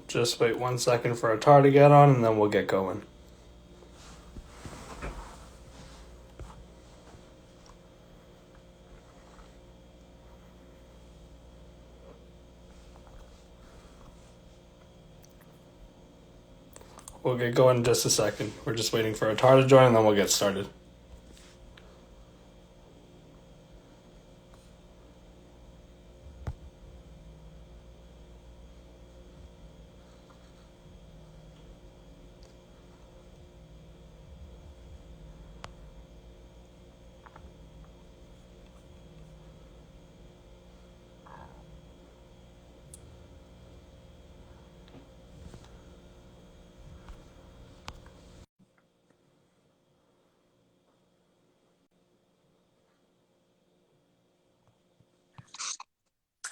Just wait 1 second for Atara to get on, and then we'll get going. We'll get going in just a second. We're just waiting for Atara to join, and then we'll get started.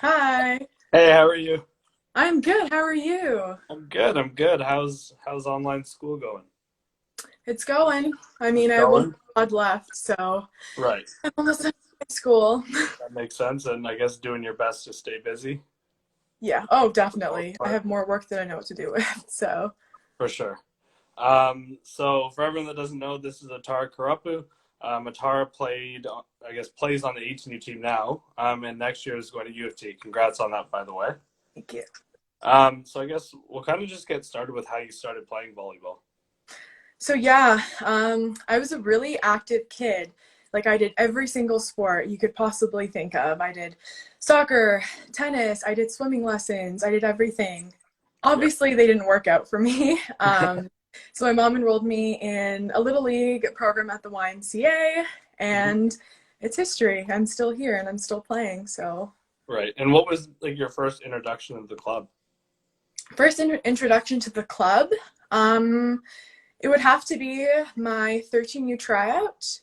Hi, Hey, how are you? I'm good. How are you? I'm good. I'm good. How's online school going? It's going. I It's mean, I have one going. mod left, so Right. I'm almost done with school. That makes sense, and I guess doing your best to stay busy. Yeah. Oh, For the most definitely. I part. have more work than I know what to do with. So, For sure. So for everyone that doesn't know, this is Atara Kuruppu. Atara plays on the 18U team now, and next year is going to U of T. Congrats on that, by the way. thank you. So I guess we'll kind of just get started with how you started playing volleyball. So yeah, I was a really active kid. Like I did every single sport you could possibly think of. I did soccer, tennis, I did swimming lessons, I did everything. Yeah. Obviously, they didn't work out for me. So my mom enrolled me in a little league program at the YMCA, Mhm. and it's history. I'm still here and I'm still playing. So Right. And what was like your first introduction of the club? first introduction to the club, um, it would have to be my 13U tryout.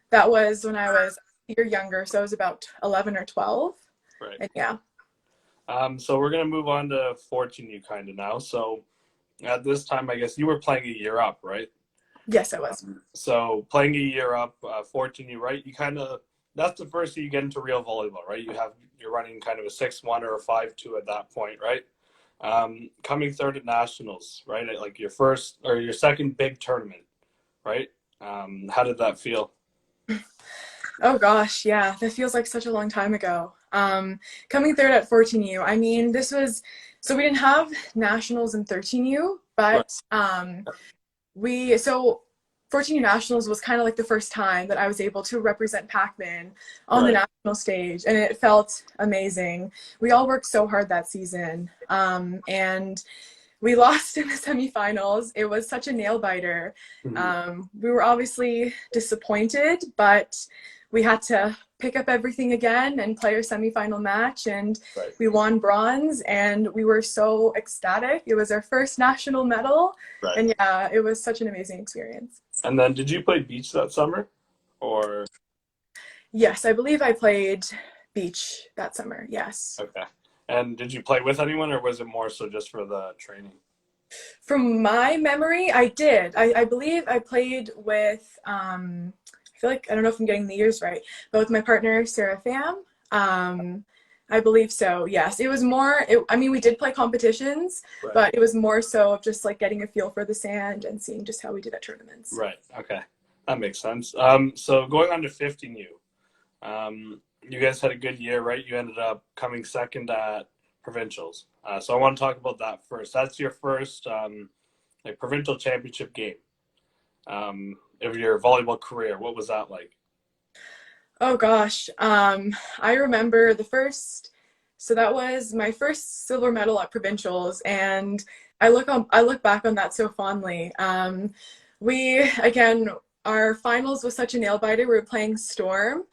That was when I was a year younger, so I was about 11 or 12. Right. And yeah, So we're gonna move on to 14U kind of now. So at this time, I guess you were playing a year up, right? yes, I was. So playing a year up, 14U, right? You kind of that's the first year you get into real volleyball, right? You're running kind of a 6-1 or a 5-2 at that point, right? Coming third at nationals, right? At like your first or your second big tournament, right? How did that feel? Oh gosh, yeah, that feels like such a long time ago. Coming third at 14U, I mean, this was, so we didn't have nationals in 13U, Right, but so 14U nationals was kind of like the first time that I was able to represent Pac-Man on the right, national stage, and it felt amazing. We all worked so hard that season, and we lost in the semifinals. It was such a nail biter. mhm, We were obviously disappointed, but we had to pick up everything again and play our semifinal match. And right, we won bronze, and we were so ecstatic. It was our first national medal. right. And yeah, it was such an amazing experience. And then, did you play beach that summer, or Yes, I believe I played beach that summer. Yes. okay? And did you play with anyone, or was it more so just for the training? From my memory, I did. I believe I played with, I feel like, I don't know if I'm getting the years right, but with my partner, Sarah Pham. I believe so, yes. It was more, I mean, we did play competitions, Right. but it was more so of just like getting a feel for the sand and seeing just how we did at tournaments. Right. Okay. That makes sense. So going on to 15U, you guys had a good year, right? You ended up coming second at provincials. So I want to talk about that first. That's your first like provincial championship game of your volleyball career. What was that like? Oh gosh. I remember so that was my first silver medal at provincials, and I look back on that so fondly. We again, our finals was such a nail biter. We were playing Storm.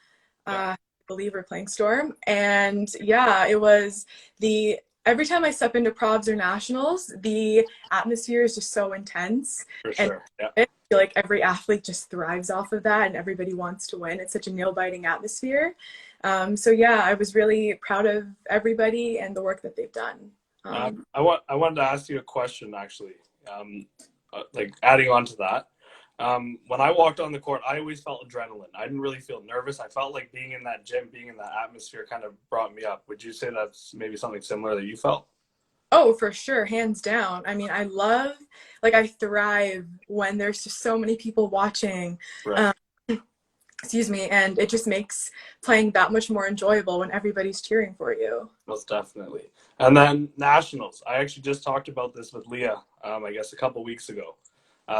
Yeah, I believe we're playing Storm, and yeah, it was the every time I step into Provs or nationals, the atmosphere is just so intense, for and sure. Yeah. I feel like every athlete just thrives off of that and everybody wants to win. It's such a nail biting atmosphere. So yeah, I was really proud of everybody and the work that they've done. I wanted to ask you a question actually. Like adding on to that. When I walked on the court, I always felt adrenaline. I didn't really feel nervous. I felt like being in that gym, being in that atmosphere kind of brought me up. Would you say that's maybe something similar that you felt? Oh, for sure, hands down. I mean, I love, like, I thrive when there's just so many people watching. Right. Um, excuse me, and it just makes playing that much more enjoyable when everybody's cheering for you. Most definitely. And then nationals. I actually just talked about this with Leah, I guess a couple weeks ago.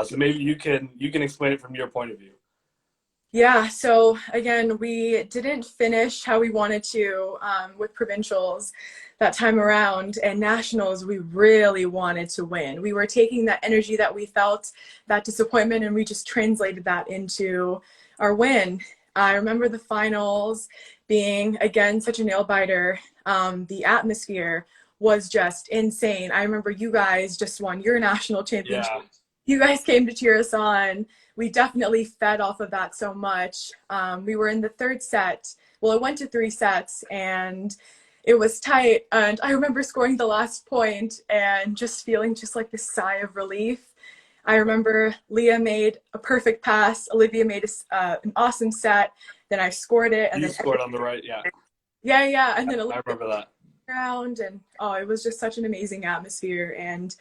So maybe you can explain it from your point of view. Yeah, so again, we didn't finish how we wanted to with provincials that time around, and nationals, we really wanted to win. We were taking that energy that we felt, that disappointment, and we just translated that into our win. I remember the finals being, again, such a nail biter. The atmosphere was just insane. I remember you guys just won your national championship. Yeah. You guys came to cheer us on. We definitely fed off of that so much. We were in the third set. Well, it went to 3 sets and it was tight. And I remember scoring the last point and just feeling just like this sigh of relief. I remember Leah made a perfect pass. Olivia made an awesome set. Then I scored it. And You then scored on the right, yeah. yeah. And then I Olivia remember that. around and oh, it was just such an amazing atmosphere. And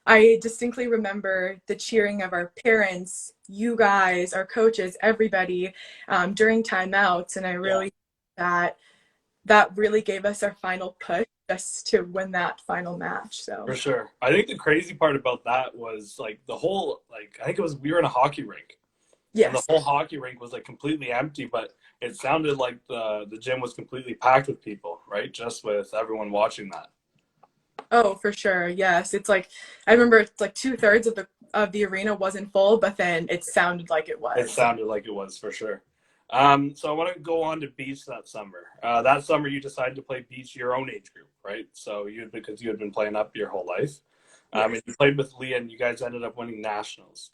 I distinctly remember the cheering of our parents, you guys, our coaches, everybody during timeouts, and I Yeah. really that that really gave us our final push just to win that final match. For So sure. I think the crazy part about that was like the whole like I think it was we were in a hockey rink and the yes, whole hockey rink was like completely empty, but it sounded like the gym was completely packed with people, right? Just with everyone watching that. oh for sure, yes. It's like I remember it's like 2/3 of the arena wasn't full, but then it sounded like it It was. sounded like it was for sure. So I want to go on to beach that summer. That summer you decided to play beach your own age group, right? So you because you had been playing up your whole life. Yes. And you played with Leah and you guys ended up winning nationals.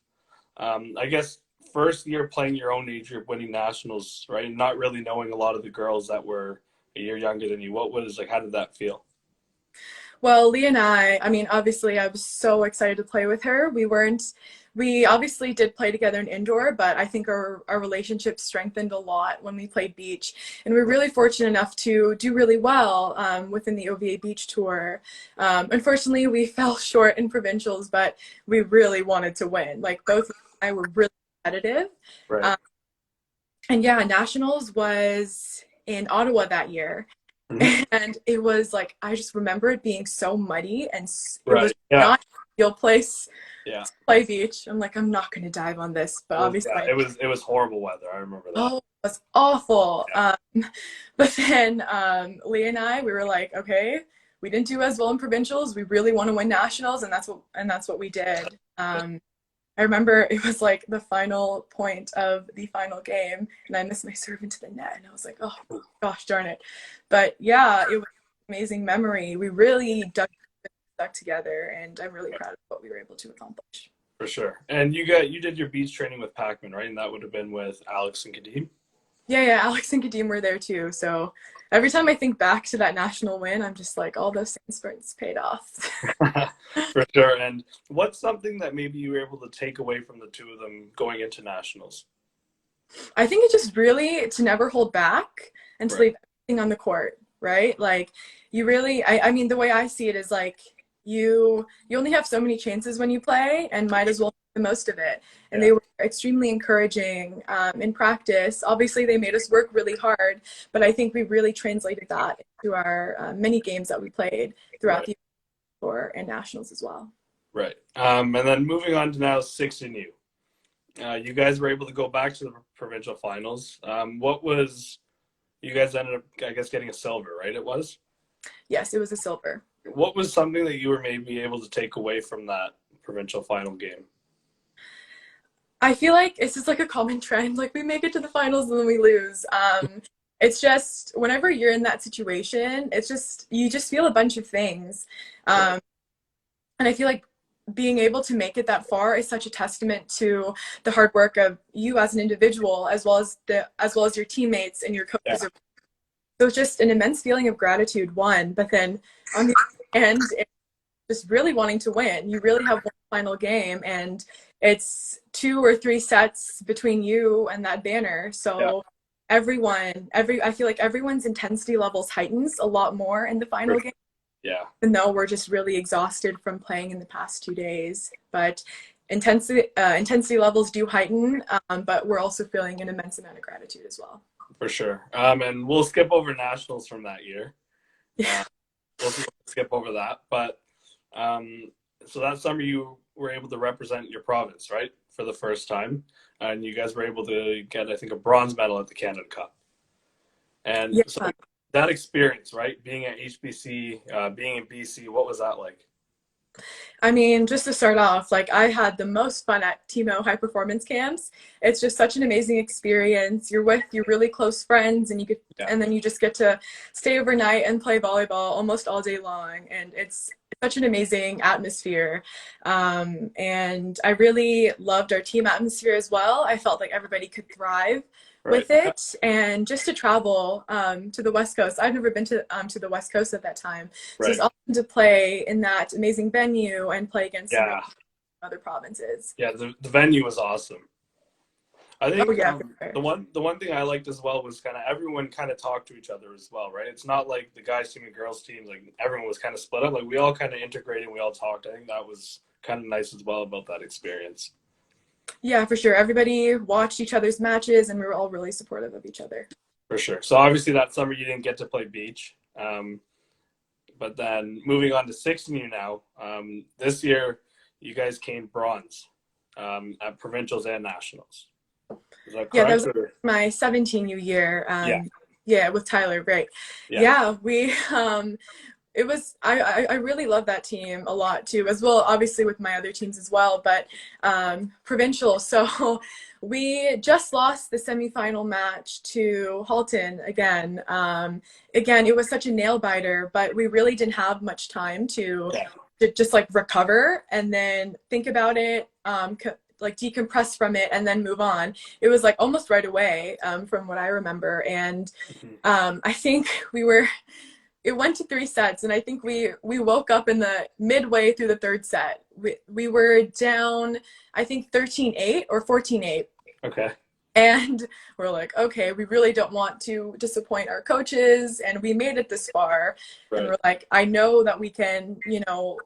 I guess first year playing your own age group, winning nationals, right? And not really knowing a lot of the girls that were a year younger than you. What was like? How did that feel? Well, Lee and I mean, obviously, I was so excited to play with her. We obviously did play together in indoor, but I think our relationship strengthened a lot when we played beach. And we were really fortunate enough to do really well within the OVA Beach Tour. Unfortunately, we fell short in provincials, but we really wanted to win. Like, both Lee and I were really competitive. Right. Um, and yeah, Nationals was in Ottawa that year. Mhm. And it was like I just remember it being so muddy and it Right. was Yeah. not an ideal place Yeah. to play beach. I'm like, I'm not going to dive on this, but obviously Yeah. It was horrible weather. I remember that. oh, it was awful. Yeah. But then Leah and I, we were like, okay, we didn't do as well in provincials. We really want to win nationals, and that's what we did. I remember it was like the final point of the final game, and I missed my serve into the net, and I was like, oh gosh, darn it. But yeah, it was an amazing memory. We really stuck together, and I'm really proud of what we were able to accomplish. For sure. And you did your beach training with Pacman, right? And that would have been with Alex and Kadeem. Yeah, Alex and Kadeem were there too. So every time I think back to that national win, I'm just like, all those sand sprints paid off. For sure. And what's something that maybe you were able to take away from the two of them going into nationals? I think it's just really to never hold back and to Right. leave everything on the court, right? Like you really, I mean, the way I see it is like you only have so many chances when you play and might as well make the most of it. And Yeah. they were extremely encouraging in practice. Obviously, they made us work really hard, but I think we really translated that into our many games that we played throughout Right. the tour and nationals as well. Right. And then moving on to now 6 and you guys were able to go back to the provincial finals. What was you guys ended up, I guess, getting a silver, right? It was. Yes, it was a silver. What was something that you were maybe able to take away from that provincial final game? I feel like it's just like a common trend. Like we make it to the finals and then we lose. It's just whenever you're in that situation, it's just you just feel a bunch of things. Right. Um, and I feel like being able to make it that far is such a testament to the hard work of you as an individual, as well as your teammates and your Yeah. coaches. So it's just an immense feeling of gratitude, one, but then on the other end, it's just really wanting to win. You really have one final game, and it's 2 or 3 sets between you and that banner. Yeah. So I feel like everyone's intensity levels heightens a lot more in the final game. Yeah, even though we're just really exhausted from playing in the past 2 days. But intensity levels do heighten, but we're also feeling an immense amount of gratitude as well. for sure. And we'll skip over nationals from that year. Yeah. We'll skip over that. But so that summer you were able to represent your province, right, for the first time, and you guys were able to get, I think, a bronze medal at the Canada Cup. And Yeah. so that experience, right, being at HBC, being in BC, what was that like? I mean, just to start off, like I had the most fun at Timo high performance camps. It's just such an amazing experience. You're with your really close friends and Yeah, and then you just get to stay overnight and play volleyball almost all day long. And it's such an amazing atmosphere. And I really loved our team atmosphere as well. I felt like everybody could thrive right. with it, and just to travel to the West Coast. I've never been to the West Coast at that time, so it's Right. awesome to play in that amazing venue and play against some Yeah. other provinces. Yeah, the venue was awesome. I Oh think yeah, for sure. the one thing I liked as well was kind of everyone kind of talked to each other as well, right? It's not like the guys team and girls teams, like everyone was kind of split up. Like we all kind of integrated and we all talked. I think that was kind of nice as well about that experience. Yeah, for sure. Everybody watched each other's matches, and we were all really supportive of each other. For sure. So obviously that summer you didn't get to play beach, but then moving on to 16U now. This year you guys came bronze at provincials and nationals. Is that Yeah, that correct? was Or? my 17U year. Yeah. Yeah, with Tyler, right. Yeah. Yeah, we it was I really love that team a lot too, as well obviously with my other teams as well, but provincial. So we just lost the semifinal match to Halton again. Again, it was such a nail biter, but we really didn't have much time Yeah. to just like recover and then think about it, like decompress from it and then move on. It was like almost right away, from what I remember. And Mhm. I think it went to 3 sets, and I think we woke up in the midway through the third set. We were down, I think 13-8 or 14-8. Okay. And we're like, okay, we really don't want to disappoint our coaches, and we made it this far. And Right. we're like, I know that we can,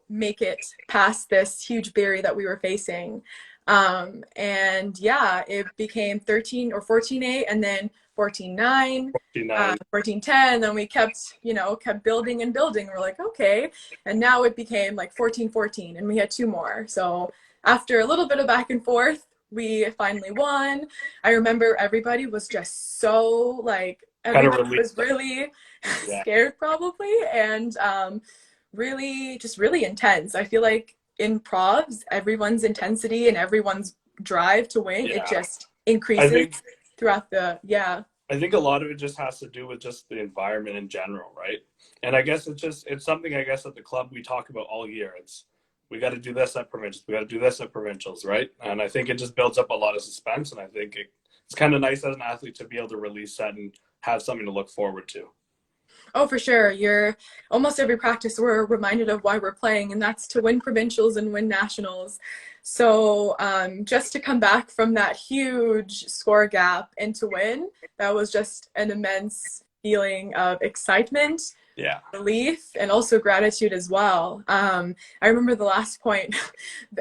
make it past this huge barrier that we were facing. And yeah, it became 13 or 14-8, and then 14-9, 49. 14-10. Then we kept building and building. We're like, okay. And now it became like 14-14, and we had two more. So after a little bit of back and forth, we finally won. I remember everybody was just so like, Kind of everybody relieved. was really Yeah. scared probably, and really just really intense. I feel like in provs, everyone's intensity and everyone's drive to win, it Yeah. just I increases think throughout yeah. I think a lot of it just has to do with just the environment in general, right? And I guess it's something I guess at the club we talk about all year. It's we got to do this at provincials, we got to do this at provincials, right? And I think it just builds up a lot of suspense, and I think it's kind of nice as an athlete to be able to release that and have something to look forward to. Oh, for sure. You're almost every practice we're reminded of why we're playing, and that's to win provincials and win nationals. So just to come back from that huge score gap and to win, that was just an immense feeling of excitement, Yeah. relief, and also gratitude as well. I remember the last point.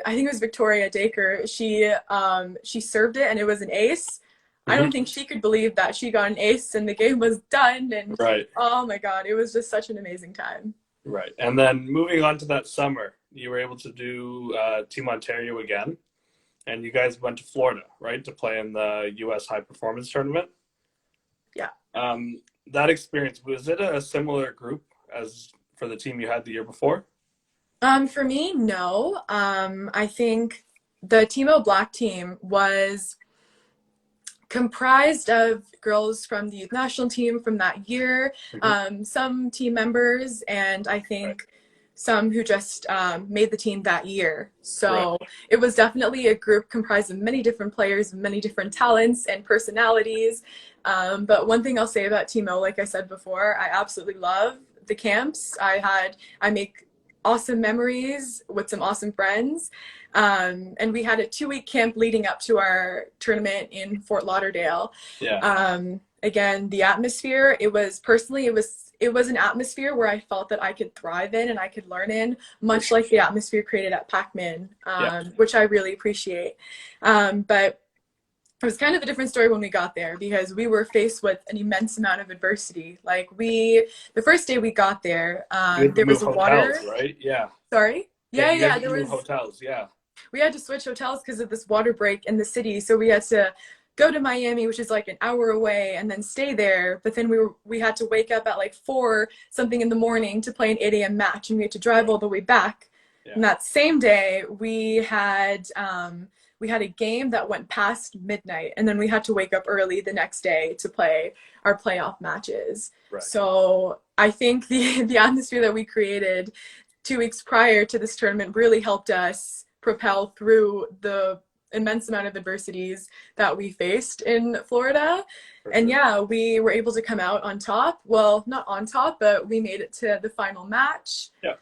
I think it was Victoria Dacre. She served it, and it was an ace. I Mm-hmm. don't think she could believe that she got an ace and the game was done. And Right. oh my God, it was just such an amazing time. Right. And then moving on to that summer, you were able to do Team Ontario again, and you guys went to Florida, right, to play in the U.S. High Performance Tournament. Yeah. That experience, was it a similar group as for the team you had the year before? For me, no. I think the Timo Black team was comprised of girls from the youth national team from that year, some team members, and I think some who just made the team that year. So it was definitely a group comprised of many different players, many different talents and personalities. But one thing I'll say about Timo, like I said before, I absolutely love the camps. I make awesome memories with some awesome friends. And we had a 2-week camp leading up to our tournament in Fort Lauderdale. Yeah. Again, the atmosphere, it was it was an atmosphere where I felt that I could thrive in and I could learn in, much like the atmosphere created at Pac-Man, Yeah. which I really appreciate. But it was kind of a different story when we got there because we were faced with an immense amount of adversity. Like the first day we got there, You had to there was move a hotels, water. right? Yeah. Sorry. Yeah, Yeah, you guys yeah. had to There move was hotels. Yeah. we had to switch hotels because of this water break in the city. So we had to go to Miami, which is like an hour away, and then stay there. But then we had to wake up at like 4 something in the morning to play an 8 a.m. match, and we had to drive all the way back. Yeah. And that same day, we had a game that went past midnight, and then we had to wake up early the next day to play our playoff matches. Right. So I think the atmosphere that we created 2 weeks prior to this tournament really helped us propel through the immense amount of adversities that we faced in Florida. And yeah, we were able to come out on top. Well, not on top, but we made it to the final match. Yeah.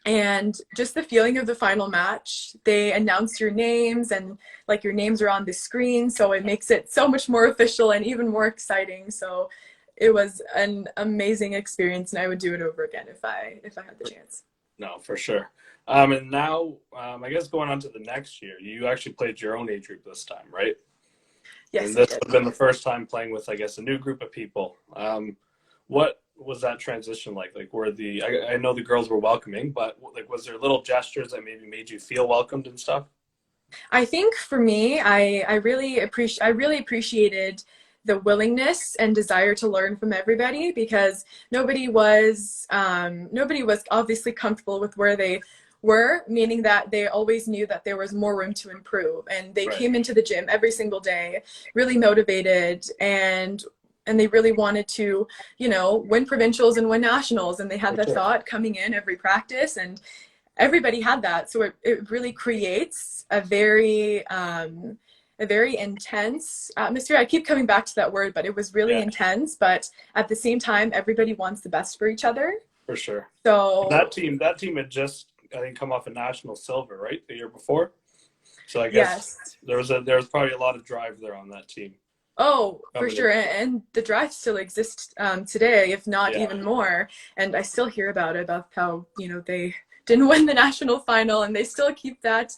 And just the feeling of the final match, they announce your names and like your names are on the screen. So it makes it so much more official and even more exciting. So it was an amazing experience, and I would do it over again if I had the chance. No, for sure. And now, I guess going on to the next year, you actually played your own age group this time, right? Yes, and this would have been the first time playing with, I guess, a new group of people. What was that transition like? Like, I know the girls were welcoming, but like, was there little gestures that maybe made you feel welcomed and stuff? I think for me, I really appreciated the willingness and desire to learn from everybody because nobody was obviously comfortable with where they were, meaning that they always knew that there was more room to improve, and they came into the gym every single day really motivated, and they really wanted to, win provincials and win nationals, and they had that thought coming in every practice, and everybody had that. So it really creates a very intense atmosphere. I keep coming back to that word, but it was really intense. But at the same time, everybody wants the best for each other. For sure. So that team had just, I think, come off a national silver, right, the year before. So I guess there was probably a lot of drive there on that team. Oh, for sure. And the drive still exists today, if not even more. And I still hear about how, they didn't win the national final, and they still keep that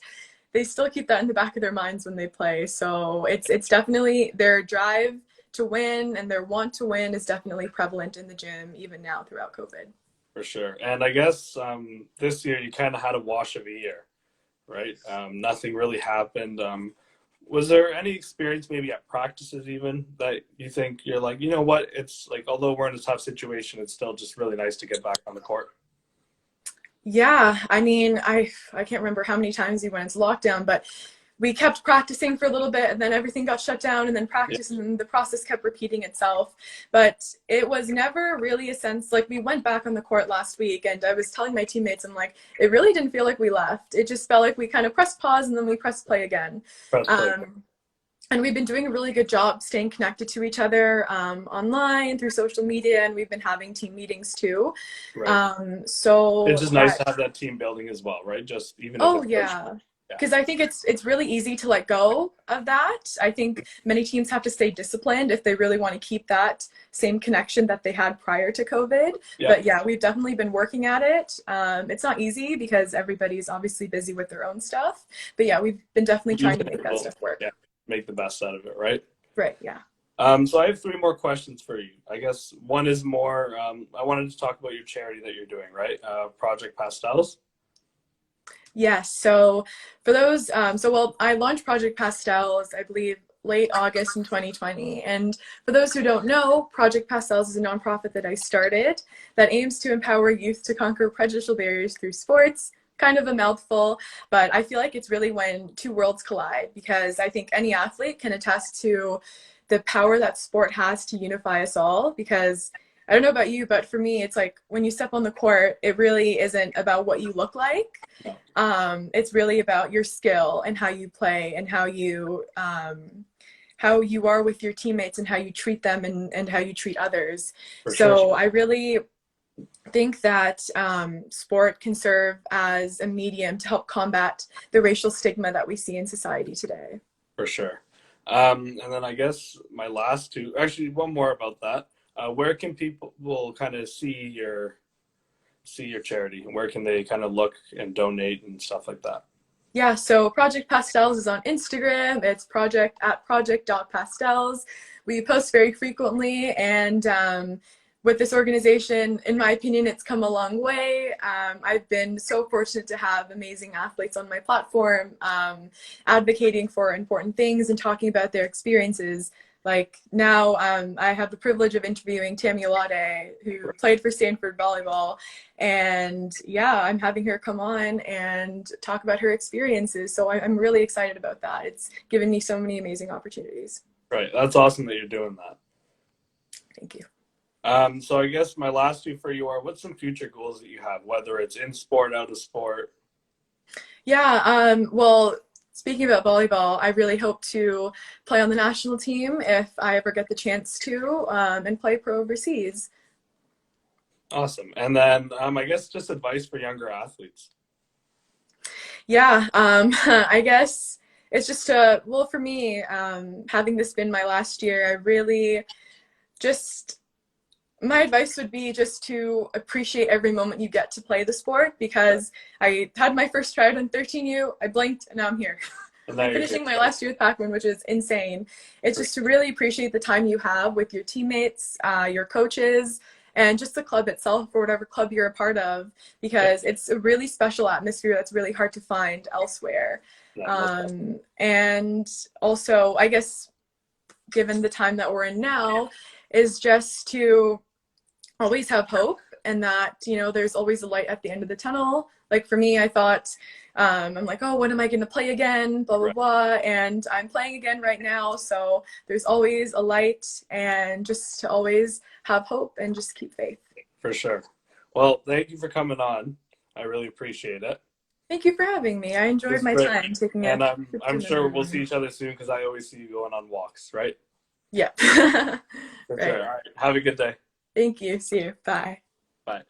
in the back of their minds when they play. So it's definitely their drive to win and their want to win is definitely prevalent in the gym even now throughout COVID. For sure. And I guess this year you kind of had a wash of a year, right? Nothing really happened. Was there any experience maybe at practices even that you think you're like, you know what, it's like, although we're in a tough situation, it's still just really nice to get back on the court? Yeah, I mean, I can't remember how many times we went into lockdown, but we kept practicing for a little bit, and then everything got shut down, and then practice, and then the process kept repeating itself. But it was never really a sense, like, we went back on the court last week, and I was telling my teammates, I'm like, it really didn't feel like we left. It just felt like we kind of pressed pause, and then we pressed play again. And we've been doing a really good job staying connected to each other online through social media, and we've been having team meetings too. So it's just nice to have that team building as well, right? Just even because I think it's really easy to let go of that. I think many teams have to stay disciplined if they really want to keep that same connection that they had prior to COVID. But yeah, we've definitely been working at it. It's not easy because everybody's obviously busy with their own stuff. But yeah, we've been definitely trying to make that stuff work. Yeah, make the best out of it, right? Right, yeah. So I have 3 more questions for you. I guess one is more, I wanted to talk about your charity that you're doing, right? Project Pastels. Yes. So for those, I launched Project Pastels, I believe, late August in 2020. And for those who don't know, Project Pastels is a nonprofit that I started that aims to empower youth to conquer prejudicial barriers through sports. Kind of a mouthful, but I feel like it's really when 2 worlds collide, because I think any athlete can attest to the power that sport has to unify us all. Because I don't know about you, but for me, it's like when you step on the court, it really isn't about what you look like. It's really about your skill and how you play and how you are with your teammates and how you treat them and how you treat others. I really think that sport can serve as a medium to help combat the racial stigma that we see in society today. For sure. And then I guess my last 2, actually one more about that. Where can people will kind of see your charity? Where can they kind of look and donate and stuff like that? Yeah, so Project Pastels is on Instagram. It's project.pastels. We post very frequently, and with this organization, in my opinion, it's come a long way. I've been so fortunate to have amazing athletes on my platform, advocating for important things and talking about their experiences. Like now, I have the privilege of interviewing Tammy Alade, who played for Stanford Volleyball. And yeah, I'm having her come on and talk about her experiences. So I'm really excited about that. It's given me so many amazing opportunities. Right. That's awesome that you're doing that. Thank you. So I guess my last two for you are, what's some future goals that you have, whether it's in sport, out of sport? Yeah, well, speaking about volleyball, I really hope to play on the national team if I ever get the chance to, and play pro overseas. Awesome. And then I guess just advice for younger athletes. Yeah, I guess it's just well, for me, having this been my last year, I really just my advice would be just to appreciate every moment you get to play the sport, because I had my first tryout on 13U, I blinked, and now I'm here. And now I'm you're finishing here. my last year with Pac-Man, which is insane. It's just to really appreciate the time you have with your teammates, your coaches, and just the club itself, or whatever club you're a part of, because it's a really special atmosphere that's really hard to find elsewhere. Yeah, And also, I guess, given the time that we're in now, is just to always have hope, and that, you know, there's always a light at the end of the tunnel. Like for me, I thought, I'm like, oh, when am I going to play again? Blah, blah, right. blah. And I'm playing again right now. So there's always a light, and just to always have hope and just keep faith. For sure. Well, thank you for coming on. I really appreciate it. Thank you for having me. I It enjoyed was my great. time taking a And trip to I'm sure we'll memory see lane. each other soon, because I always see you going on walks, right? Yeah. For Right. sure. All right. Have a good day. Thank you. See you. Bye. Bye.